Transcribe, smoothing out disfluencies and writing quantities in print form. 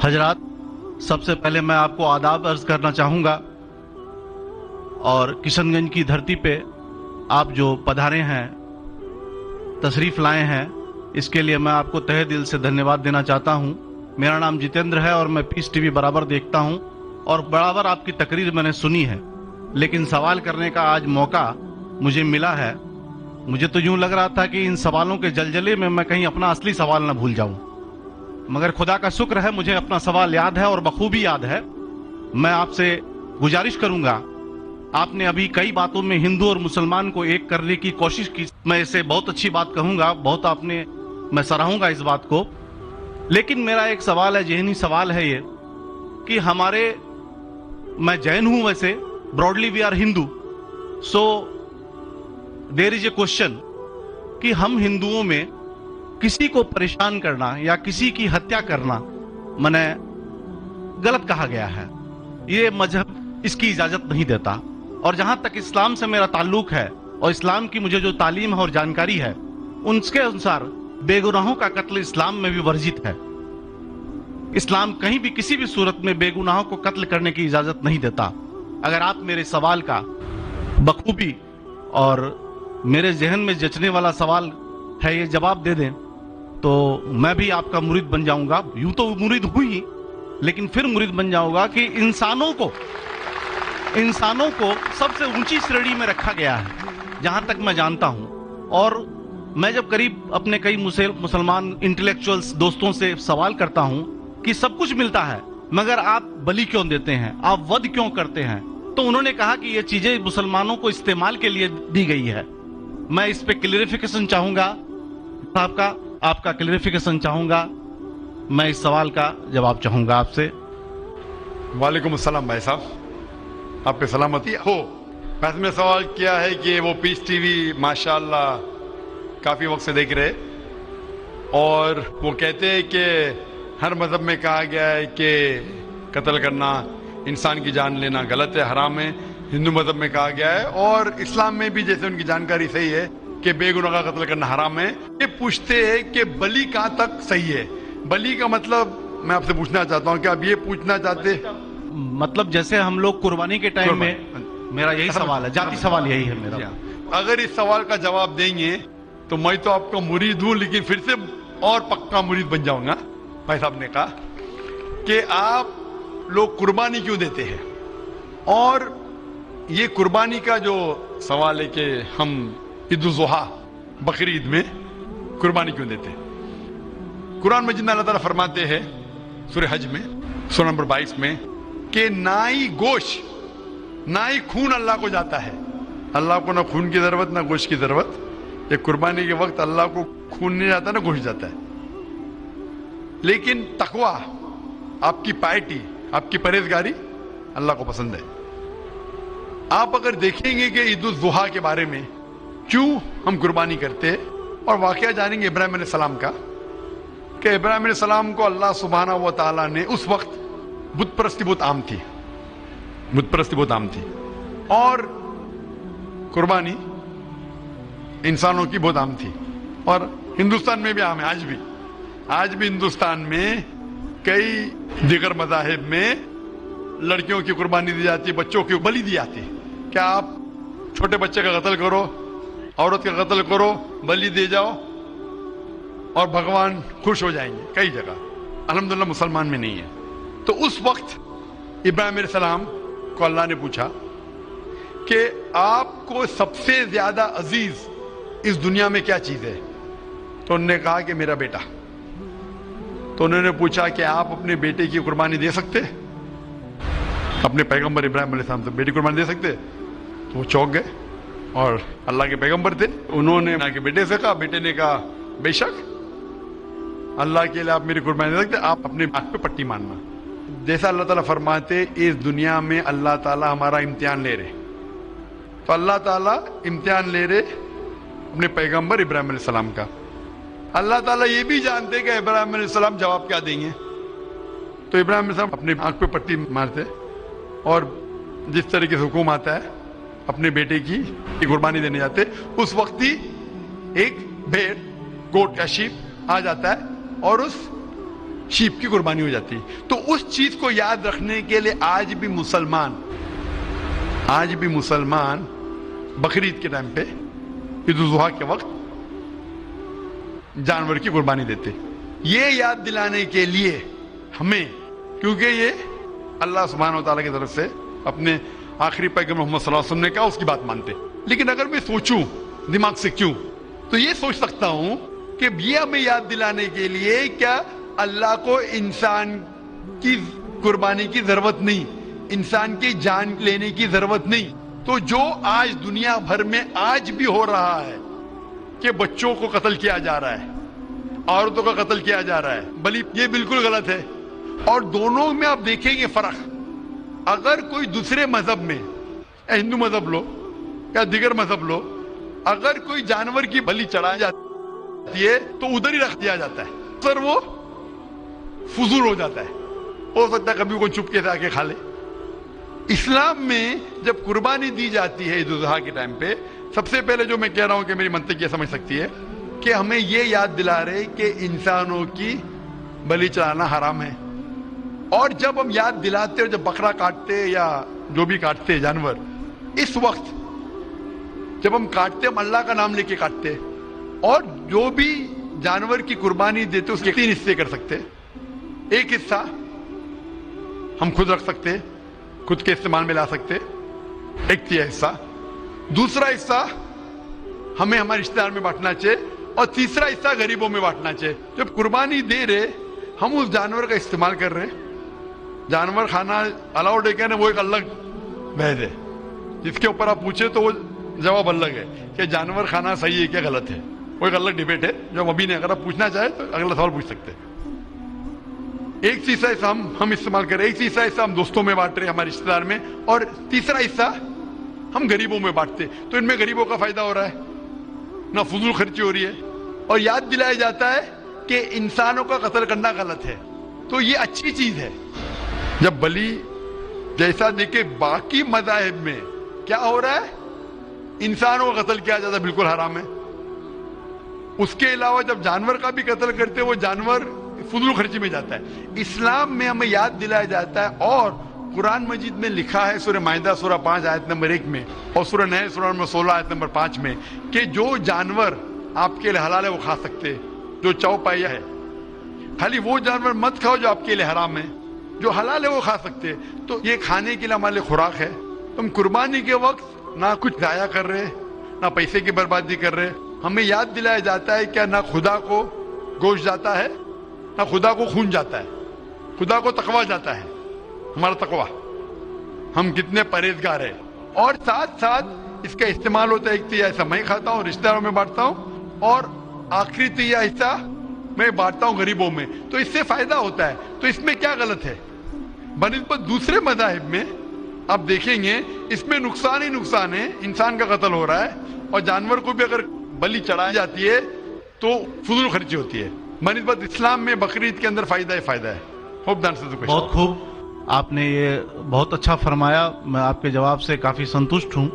हजरात, सबसे पहले मैं आपको आदाब अर्ज करना चाहूँगा और किशनगंज की धरती पे आप जो पधारे हैं, तशरीफ़ लाए हैं, इसके लिए मैं आपको तहे दिल से धन्यवाद देना चाहता हूँ। मेरा नाम जितेंद्र है और मैं पीस टीवी बराबर देखता हूँ और बराबर आपकी तकरीर मैंने सुनी है, लेकिन सवाल करने का आज मौका मुझे मिला है। मुझे तो यूँ लग रहा था कि इन सवालों के जलजले में मैं कहीं अपना असली सवाल न भूल जाऊँ, मगर खुदा का शुक्र है मुझे अपना सवाल याद है और बखूबी याद है। मैं आपसे गुजारिश करूंगा, आपने अभी कई बातों में हिंदू और मुसलमान को एक करने की कोशिश की, मैं इसे बहुत अच्छी बात कहूंगा, बहुत आपने, मैं सराहूंगा इस बात को। लेकिन मेरा एक सवाल है, ज़हनी सवाल है ये कि हमारे, मैं जैन हूं वैसे, broadly we are Hindu, so there is a question कि हम हिंदुओं में किसी को परेशान करना या किसी की हत्या करना मने गलत कहा गया है। ये मजहब इसकी इजाजत नहीं देता, और जहां तक इस्लाम से मेरा ताल्लुक है और इस्लाम की मुझे जो तालीम है और जानकारी है, उनके अनुसार बेगुनाहों का कत्ल इस्लाम में भी वर्जित है। इस्लाम कहीं भी किसी भी सूरत में बेगुनाहों को कत्ल करने की इजाजत नहीं देता। अगर आप मेरे सवाल का बखूबी और मेरे जहन में जचने वाला सवाल है ये जवाब दे दें तो मैं भी आपका मुरीद बन जाऊंगा। यूं तो मुरीद हुई, लेकिन फिर मुरीद बन जाऊंगा कि इंसानों को सबसे ऊंची श्रेणी में रखा गया है जहां तक मैं जानता हूं। और मैं जब करीब अपने कई मुसलमान इंटेलेक्चुअल्स दोस्तों से सवाल करता हूं कि सब कुछ मिलता है मगर आप बलि क्यों देते हैं, आप वध क्यों करते हैं, तो उन्होंने कहा कि ये चीजें मुसलमानों को इस्तेमाल के लिए दी गई है। मैं इस पे क्लियरिफिकेशन चाहूंगा साहब का, आपका क्लियरिफिकेशन चाहूंगा। मैं इस सवाल का जवाब चाहूंगा आपसे। वालेकुम अस्सलाम भाई साहब, आपके सलामती हो। वैसे में सवाल किया है कि वो पीस टीवी माशाल्लाह काफ़ी वक्त से देख रहे, और वो कहते हैं कि हर मज़हब में कहा गया है कि कत्ल करना, इंसान की जान लेना गलत है, हराम है। हिंदू मज़हब में कहा गया है और इस्लाम में भी, जैसे उनकी जानकारी सही है, कि बेगुनाह का कत्ल करना हराम है। ये पूछते हैं कि बलि कहाँ तक सही है। बलि का मतलब मैं आपसे पूछना चाहता हूँ कि आप ये पूछना चाहते, मतलब जैसे हम लोग कुर्बानी के टाइम में, मेरा यही सवाल है, जाती सवाल यही है मेरा। अगर इस सवाल का जवाब देंगे तो मैं तो आपका मुरीद हूँ, लेकिन फिर से और पक्का मुरीद बन जाऊंगा। भाई साहब ने कहा कि आप लोग कुर्बानी क्यों देते हैं, और ये कुर्बानी का जो सवाल है कि हम ईद उल जुहा, बकरी ईद में कुर्बानी क्यों देते हैं। कुरान मजीद में अल्लाह ताला फरमाते हैं सूरह हज में सूरह नंबर 22 में कि ना ही गोश्त ना ही खून अल्लाह को जाता है। अल्लाह को ना खून की जरूरत ना गोश्त की जरूरत। ये कुर्बानी के वक्त अल्लाह को खून नहीं जाता ना गोश्त जाता है। लेकिन तकवा, आपकी पायटी, आपकी परहेजगारी अल्लाह को पसंद है। आप अगर देखेंगे कि ईद उल जुहा के बारे में क्यों हम कुर्बानी करते हैं, और वाकया जानेंगे इब्राहिम अलैहिस्सलाम का, कि इब्राहिम अलैहिस्सलाम को अल्लाह सुब्हानहू व तआला ने, उस वक्त बुत परस्ती बहुत आम थी, बुत परस्ती बहुत आम थी, और कुर्बानी इंसानों की बहुत आम थी, और हिंदुस्तान में भी आम है। आज भी हिंदुस्तान में कई दिगर मज़ाहिब में लड़कियों की कुर्बानी दी जाती है, बच्चों की बलि दी जाती है। क्या आप छोटे बच्चे का कत्ल करो, औरत का कत्ल करो, बलि दे जाओ और भगवान खुश हो जाएंगे। कई जगह अल्हम्दुलिल्लाह मुसलमान में नहीं है। तो उस वक्त इब्राहिम अलैहिस्सलाम को अल्लाह ने पूछा कि आपको सबसे ज्यादा अजीज इस दुनिया में क्या चीज है, तो उन्होंने कहा कि मेरा बेटा। तो उन्होंने पूछा कि आप अपने बेटे की कुर्बानी दे सकते, अपने पैगंबर इब्राहिम अलैहिस्सलाम से बेटी कुर्बानी दे सकते। तो वो चौंक गए, और अल्लाह के पैगंबर थे, उन्होंने के बेटे से कहा, बेटे ने कहा बेशक अल्लाह के लिए आप मेरी कुर्बानी दे सकते, आप अपने आंख पे पट्टी मारना। जैसा अल्लाह ताला फरमाते, इस दुनिया में अल्लाह ताला हमारा इम्तिहान ले रहे, तो अल्लाह ताला इम्तिहान ले रहे अपने पैगंबर इब्राहिम अलैहिस्सलाम का। अल्लाह ताला ये भी जानते कि इब्राहिम अलैहिस्सलाम जवाब क्या देंगे, तो इब्राहिम अलैहिस्सलाम अपने आंख पे पट्टी मारते, और जिस तरीके से हुक्म आता है अपने बेटे की कुर्बानी देने जाते, उस वक्त ही एक भेड़, गोट या शीप आ जाता है और उस شیپ کی قربانی ہو جاتی. تو اس چیز کو یاد رکھنے کے لیے آج بھی مسلمان بقرعید کے ٹائم پہ عید الاضحیٰ کے وقت جانور کی قربانی دیتے. یہ یاد دلانے کے لیے ہمیں، کیونکہ یہ اللہ سبحانہ و تعالیٰ کی طرف سے اپنے آخری پیغمبر محمد صلی اللہ علیہ وسلم نے کہا، اس کی بات مانتے. لیکن اگر میں سوچوں دماغ سے کیوں، تو یہ سوچ سکتا ہوں کہ یہ ہمیں یاد دلانے کے لیے کیا اللہ کو انسان کی قربانی کی ضرورت نہیں، انسان کی جان لینے کی ضرورت نہیں. تو جو آج دنیا بھر میں آج بھی ہو رہا ہے کہ بچوں کو قتل کیا جا رہا ہے، عورتوں کا قتل کیا جا رہا ہے، بلی، یہ بالکل غلط ہے. اور دونوں میں آپ دیکھیں گے فرق. اگر کوئی دوسرے مذہب میں، ہندو مذہب لو یا دیگر مذہب لو، اگر کوئی جانور کی بلی چڑھائی جاتی ہے تو ادھر ہی رکھ دیا جاتا ہے، سر وہ فضول ہو جاتا ہے. ہو سکتا ہے کبھی کوئی چپکے سے آ کے کھا لے. اسلام میں جب قربانی دی جاتی ہے عید الاضحیٰ کے ٹائم پہ، سب سے پہلے جو میں کہہ رہا ہوں کہ میری منطق یہ سمجھ سکتی ہے کہ ہمیں یہ یاد دلا رہے کہ انسانوں کی بلی چڑھانا حرام ہے. اور جب ہم یاد دلاتے اور جب بکرا کاٹتے یا جو بھی کاٹتے جانور، اس وقت جب ہم کاٹتے ہم اللہ کا نام لے کے کاٹتے. اور جو بھی جانور کی قربانی دیتے اس کے 3 حصے کر سکتے. ایک حصہ ہم خود رکھ سکتے، خود کے استعمال میں لا سکتے، ایک 3 حصہ. دوسرا حصہ ہمیں ہمارے رشتہ دار میں بانٹنا چاہیے، اور تیسرا حصہ غریبوں میں بانٹنا چاہیے. جب قربانی دے رہے ہم اس جانور کا استعمال کر رہے. جانور کھانا الاؤڈ ہے کہ نہیں وہ ایک الگ بحث ہے، جس کے اوپر آپ پوچھے تو وہ جواب الگ ہے کہ جانور کھانا صحیح ہے کیا غلط ہے، وہ ایک الگ ڈیبیٹ ہے جو ہم ابھی نہیں. اگر آپ پوچھنا چاہیں تو اگلا سوال پوچھ سکتے ہیں. ایک تیسرا حصہ ہم استعمال کر رہے، ایک تیسرا حصہ ہم دوستوں میں بانٹ رہے ہمارے رشتے دار میں، اور تیسرا حصہ ہم غریبوں میں بانٹتے. تو ان میں غریبوں کا فائدہ ہو رہا ہے، نہ فضول خرچی ہو رہی ہے، اور یاد دلایا جاتا ہے کہ انسانوں کا قتل کرنا غلط ہے. تو یہ اچھی چیز ہے. جب بلی جیسا دیکھے باقی مذاہب میں کیا ہو رہا ہے، انسانوں کا قتل کیا جاتا ہے، بالکل حرام ہے. اس کے علاوہ جب جانور کا بھی قتل کرتے وہ جانور فضول خرچی میں جاتا ہے. اسلام میں ہمیں یاد دلایا جاتا ہے، اور قرآن مجید میں لکھا ہے سورہ مائدہ سورہ 5 آیت نمبر 1 میں، اور سورہ نحل سورہ نمبر 16 آیت نمبر 5 میں، کہ جو جانور آپ کے لیے حلال ہے وہ کھا سکتے، جو چوپایا ہے. خالی وہ جانور مت کھاؤ جو آپ کے لیے حرام ہے، جو حلال ہے وہ کھا سکتے. تو یہ کھانے کے لیے ہمارے لیے خوراک ہے. تم قربانی کے وقت نہ کچھ ضائع کر رہے، نہ پیسے کی بربادی کر رہے. ہمیں یاد دلایا جاتا ہے کہ نہ خدا کو گوشت جاتا ہے، نہ خدا کو خون جاتا ہے، خدا کو تقویٰ جاتا ہے. ہمارا تقویٰ، ہم کتنے پرہیزگار ہیں. اور ساتھ ساتھ اس کا استعمال ہوتا ہے. ایک تیسرا حصہ میں کھاتا ہوں، رشتہ داروں میں بانٹتا ہوں، اور آخری تیسرا حصہ میں بانٹتا ہوں غریبوں میں. تو اس سے فائدہ ہوتا ہے. تو اس میں کیا غلط ہے؟ بنسبت دوسرے مذاہب میں آپ دیکھیں گے اس میں نقصان ہی نقصان ہے. انسان کا قتل ہو رہا ہے، اور جانور کو بھی اگر بلی چڑھائی جاتی ہے تو فضول خرچی ہوتی ہے. بنسبت اسلام میں بقرعید کے اندر فائدہ ہی فائدہ ہے. ہوپ دان سے بہت خوب، آپ نے یہ بہت اچھا فرمایا. میں آپ کے جواب سے کافی سنتشٹ ہوں.